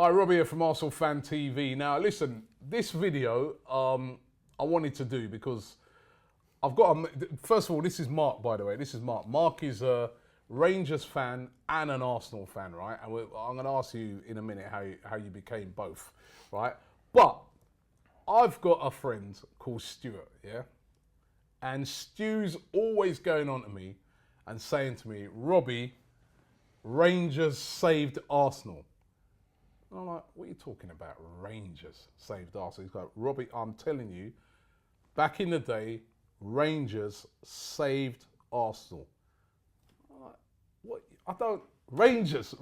Hi, Robbie here from Arsenal Fan TV. Now, listen, this video I wanted to do because I've got first of all, this is Mark, by the way. This is Mark. Mark is a Rangers fan and an Arsenal fan, right? And I'm going to ask you in a minute how you became both, right? But I've got a friend called Stuart, yeah? And Stu's always going on to me and saying to me, Robbie, Rangers saved Arsenal. And I'm like, what are you talking about? Rangers saved Arsenal. He's like, Robbie, I'm telling you, back in the day, Rangers saved Arsenal. I'm like, what? I don't. Rangers.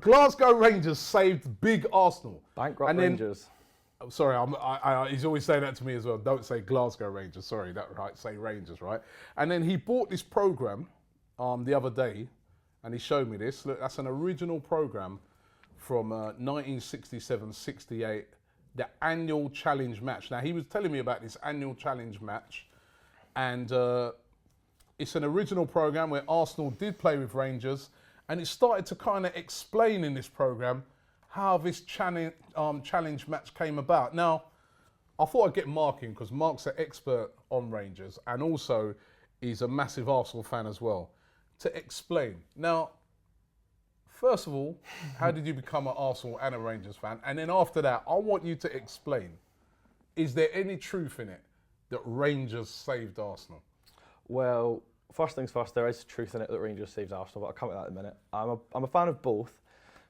Glasgow Rangers saved big Arsenal. Bankrupt Rangers. Sorry, he's always saying that to me as well. Don't say Glasgow Rangers. Sorry, that right. Say Rangers, right? And then he bought this program the other day, and he showed me this. Look, that's an original program from 1967-68, the annual challenge match. Now, he was telling me about this annual challenge match, and it's an original program where Arsenal did play with Rangers, and it started to kind of explain in this program how this challenge match came about. Now, I thought I'd get Mark in because Mark's an expert on Rangers, and also he's a massive Arsenal fan as well, to explain. Now, first of all, how did you become an Arsenal and a Rangers fan? And then after that, I want you to explain, is there any truth in it that Rangers saved Arsenal? Well, first things first, there is truth in it that Rangers saved Arsenal, but I'll come to that in a minute. I'm a fan of both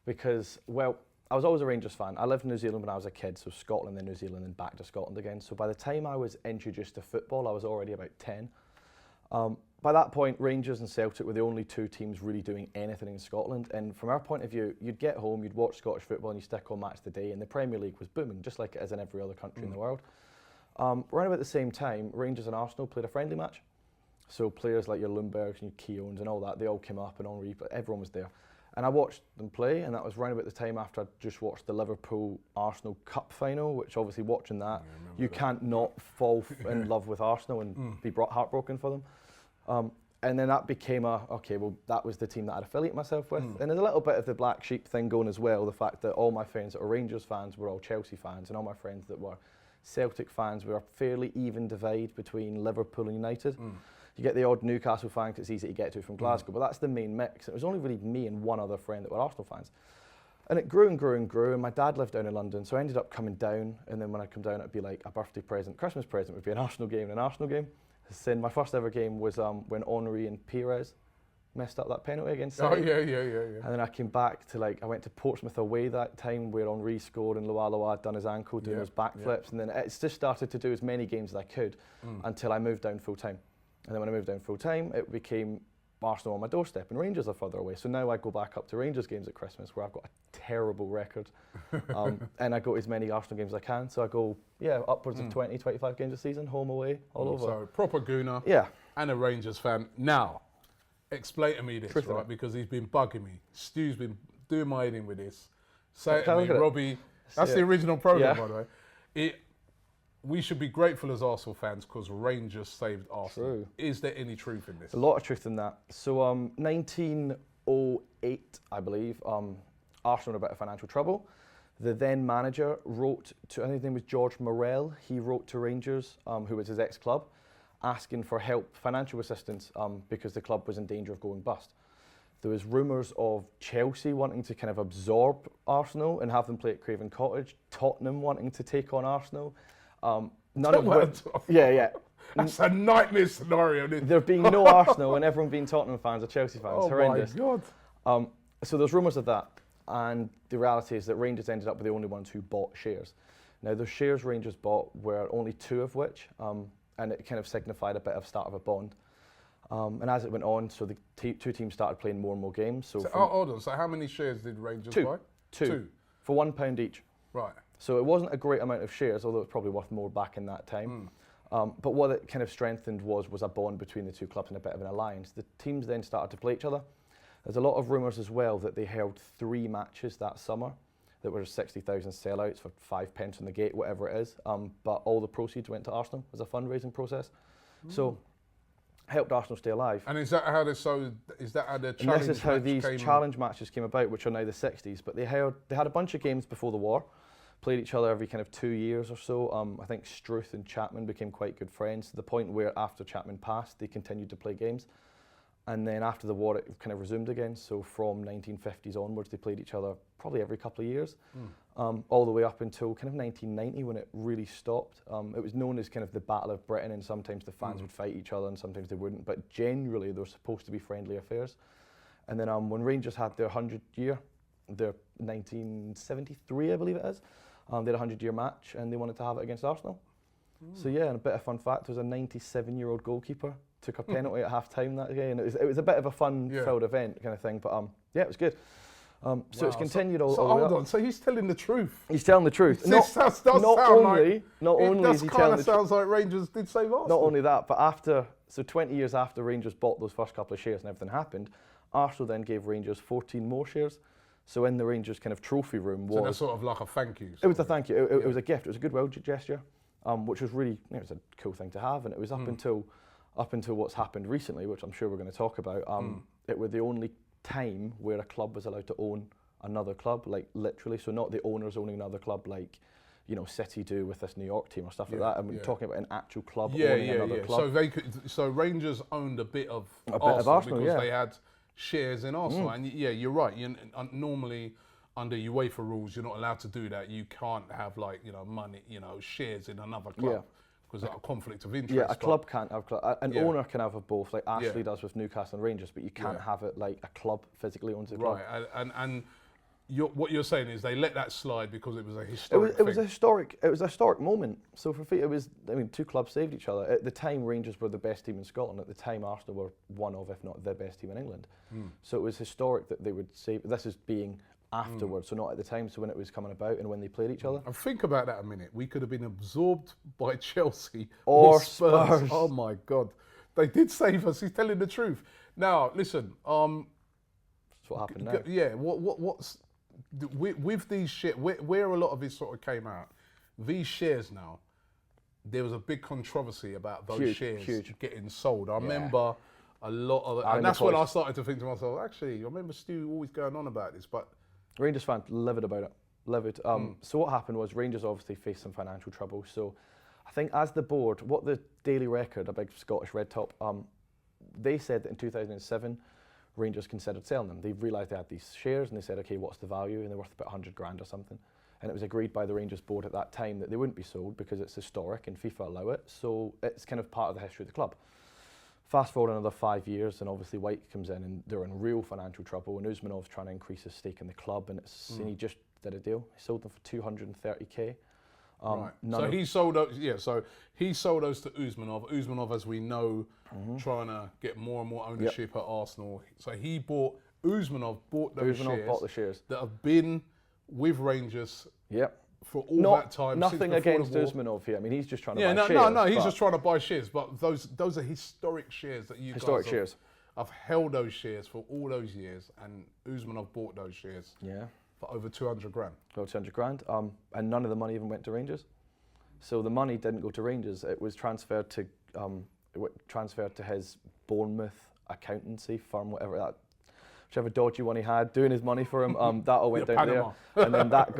because, well, I was always a Rangers fan. I lived in New Zealand when I was a kid, so Scotland, then New Zealand, and back to Scotland again. So by the time I was introduced to football, I was already about 10. By that point, Rangers and Celtic were the only two teams really doing anything in Scotland. And from our point of view, you'd get home, you'd watch Scottish football, and you stick on Match of the Day, and the Premier League was booming, just like it is in every other country in the world. Around about the same time, Rangers and Arsenal played a friendly match. So players like your Lundbergs and your Keowns and all that, they all came up, and Henry, but everyone was there. And I watched them play, and that was round about the time after I'd just watched the Liverpool-Arsenal Cup final, which obviously watching that, you can't not fall in love with Arsenal and be heartbroken for them. And then that became that was the team that I'd affiliate myself with. And there's a little bit of the black sheep thing going as well, the fact that all my friends that were Rangers fans were all Chelsea fans, and all my friends that were Celtic fans were a fairly even divide between Liverpool and United. You get the odd Newcastle fan because it's easy to get to from Glasgow, but that's the main mix. It was only really me and one other friend that were Arsenal fans. And it grew and grew and grew, and my dad lived down in London, so I ended up coming down, and then when I come down, it'd be like a birthday present, Christmas present would be an Arsenal game and an Arsenal game. Then my first ever game was when Henry and Pires messed up that penalty against City. Oh, yeah. And then I came back to, I went to Portsmouth away that time where Henry scored and Loa had done his ankle doing those backflips. And then it's just started to do as many games as I could until I moved down full time. And then when I moved down full time, it became Arsenal on my doorstep, and Rangers are further away. So now I go back up to Rangers games at Christmas where I've got a terrible record. And I go to as many Arsenal games as I can. So I go, upwards of 20, 25 games a season, home, away, all over. So proper gooner and a Rangers fan. Now, explain to me this, right? Because he's been bugging me. Stu's been doing my head in with this. Say to me, Robbie, that's the original program, by the way. We should be grateful as Arsenal fans because Rangers saved Arsenal. True. Is there any truth in this? A lot of truth in that. So 1908, I believe, Arsenal in a bit of financial trouble. The then manager wrote to, I think his name was George Morel, he wrote to Rangers, who was his ex-club, asking for help, financial assistance, because the club was in danger of going bust. There was rumours of Chelsea wanting to kind of absorb Arsenal and have them play at Craven Cottage, Tottenham wanting to take on Arsenal. None of which, That's a nightmare scenario. There being no Arsenal and everyone being Tottenham fans or Chelsea fans. Oh horrendous. My God. So there's rumours of that, and the reality is that Rangers ended up with the only ones who bought shares. Now the shares Rangers bought were only two of which, and it kind of signified a bit of start of a bond. And as it went on, so the two teams started playing more and more games. So hold on. So how many shares did Rangers buy? Two. For £1 each. Right. So it wasn't a great amount of shares, although it's probably worth more back in that time. But what it kind of strengthened was a bond between the two clubs and a bit of an alliance. The teams then started to play each other. There's a lot of rumours as well that they held 3 matches that summer that were 60,000 sellouts for 5 pence on the gate, whatever it is. But all the proceeds went to Arsenal as a fundraising process. So helped Arsenal stay alive. And is that how the challenge And this is how match these came challenge matches came about, which are now the 60s. But they had a bunch of games before the war, played each other every kind of 2 years or so. I think Struth and Chapman became quite good friends to the point where after Chapman passed, they continued to play games. And then after the war, it kind of resumed again. So from 1950s onwards, they played each other probably every couple of years, all the way up until kind of 1990 when it really stopped. It was known as kind of the Battle of Britain, and sometimes the fans would fight each other and sometimes they wouldn't. But generally, they were supposed to be friendly affairs. And then when Rangers had their 100 year, their 1973, I believe it is, they had a 100-year match and they wanted to have it against Arsenal. So yeah, and a bit of fun fact, there was a 97-year-old goalkeeper took a penalty at half time that day, and it was a bit of a fun-filled event kind of thing, but yeah, it was good. So it's continued all the way hold up. on, so he's telling the truth. He's telling the truth. Not only is he telling the truth. Sounds like Rangers did save Arsenal. Not only that, but 20 years after Rangers bought those first couple of shares and everything happened, Arsenal then gave Rangers 14 more shares. So in the Rangers kind of trophy room was... So that's sort of like a thank you. It was a thank you. It was a gift. It was a goodwill gesture, which was really, it was a cool thing to have. And it was up until what's happened recently, which I'm sure we're going to talk about. It was the only time where a club was allowed to own another club, like literally. So not the owners owning another club, like City do with this New York team or stuff like that. And we're talking about an actual club owning another club. So Rangers owned a bit of Arsenal because they had shares in Arsenal. And you're right. Normally under UEFA rules, you're not allowed to do that. You can't have money, shares in another club. Because of a conflict of interest. Yeah, a club can't have an owner can have both, like Ashley does with Newcastle and Rangers, but you can't have it like a club physically owns a club. Right, and what you're saying is they let that slide because it was a historic thing. It was a historic moment. So for it was, two clubs saved each other. At the time, Rangers were the best team in Scotland. At the time, Arsenal were one of, if not the best team in England. So it was historic that they would save. This is being afterwards, so not at the time, so when it was coming about and when they played each other. And think about that a minute. We could have been absorbed by Chelsea or Spurs. Oh my God. They did save us. He's telling the truth. Now, listen. That's what happened now. Yeah, what's... With these shares, where a lot of it sort of came out, these shares now, there was a big controversy about those shares getting sold. I remember a lot of it. And that's when I started to think to myself, actually, I remember Stu always going on about this, but... Rangers fans livid about it, livid. So what happened was Rangers obviously faced some financial trouble. So I think as the board, what the Daily Record, a big Scottish red top, they said that in 2007, Rangers considered selling them. They realised they had these shares and they said, okay, what's the value? And they're worth about 100 grand or something. And it was agreed by the Rangers board at that time that they wouldn't be sold because it's historic and FIFA allow it. So it's kind of part of the history of the club. Fast forward another 5 years, and obviously White comes in, and they're in real financial trouble. And Usmanov's trying to increase his stake in the club, and and he just did a deal. He sold them for 230k. Right. So he sold those. Yeah. So he sold those to Usmanov. Usmanov, as we know, trying to get more and more ownership at Arsenal. So Usmanov bought those shares. Bought the shares that have been with Rangers. Yep. For all that time. Nothing against Usmanov here. I mean, he's just trying to buy shares. No, he's just trying to buy shares. But those are historic shares that you guys have held those shares for all those years, and Usmanov bought those shares. Yeah. For over 200 grand. Over 200 grand. And none of the money even went to Rangers. So the money didn't go to Rangers. It was transferred to his Bournemouth accountancy firm, whichever dodgy one he had, doing his money for him. That all went down there, and then that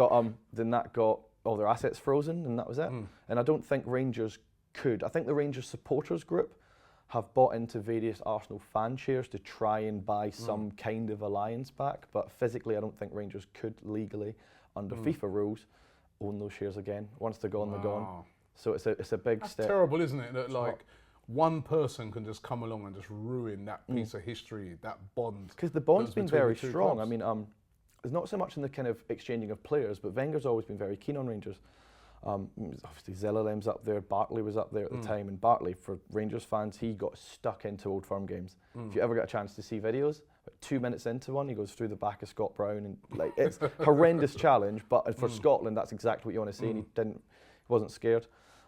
got all their assets frozen, and that was it. And I don't think Rangers could. I think the Rangers supporters group have bought into various Arsenal fan shares to try and buy some kind of alliance back, but physically, I don't think Rangers could legally, under FIFA rules, own those shares again. Once they're gone, they're gone. So it's a big step. That's terrible, isn't it? That one person can just come along and just ruin that piece of history, that bond. Because the bond's been very strong. Clubs. I mean, there's not so much in the kind of exchanging of players, but Wenger's always been very keen on Rangers. Obviously Zellerlem's up there, Bartley was up there at the time, and Bartley, for Rangers fans, he got stuck into Old Firm games. If you ever get a chance to see videos, 2 minutes into one, he goes through the back of Scott Brown, and it's a horrendous challenge, but for Scotland, that's exactly what you want to see, and he wasn't scared.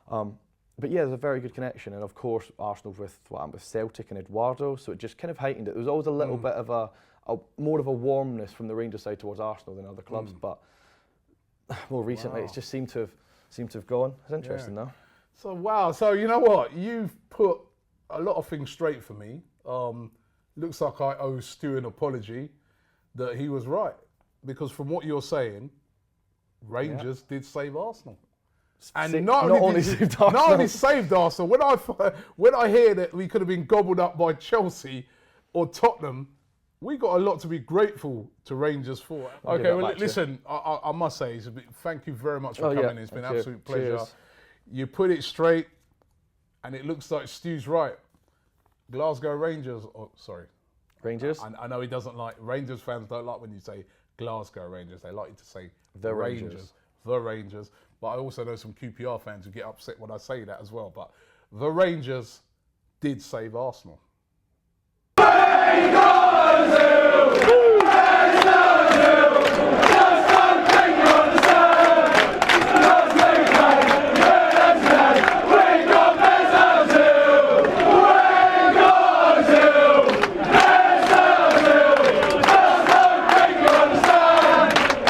But yeah, there's a very good connection, and of course Arsenal with Celtic and Eduardo, so it just kind of heightened it. There was always a little bit of more of a warmness from the Rangers side towards Arsenal than other clubs, but more recently it's just seemed to have gone. It's interesting though. So so you know what, you've put a lot of things straight for me. Looks like I owe Stu an apology that he was right, because from what you're saying, Rangers did save Arsenal. And not only saved Arsenal. When I hear that we could have been gobbled up by Chelsea or Tottenham, we got a lot to be grateful to Rangers for. Okay, well, listen, I must say, thank you very much for coming in. It's been an absolute pleasure. Cheers. You put it straight, and it looks like Stu's right. Glasgow Rangers, Rangers? I know he doesn't like, Rangers fans don't like when you say Glasgow Rangers. They like you to say the Rangers. The Rangers. But I also know some QPR fans who get upset when I say that as well. But the Rangers did save Arsenal.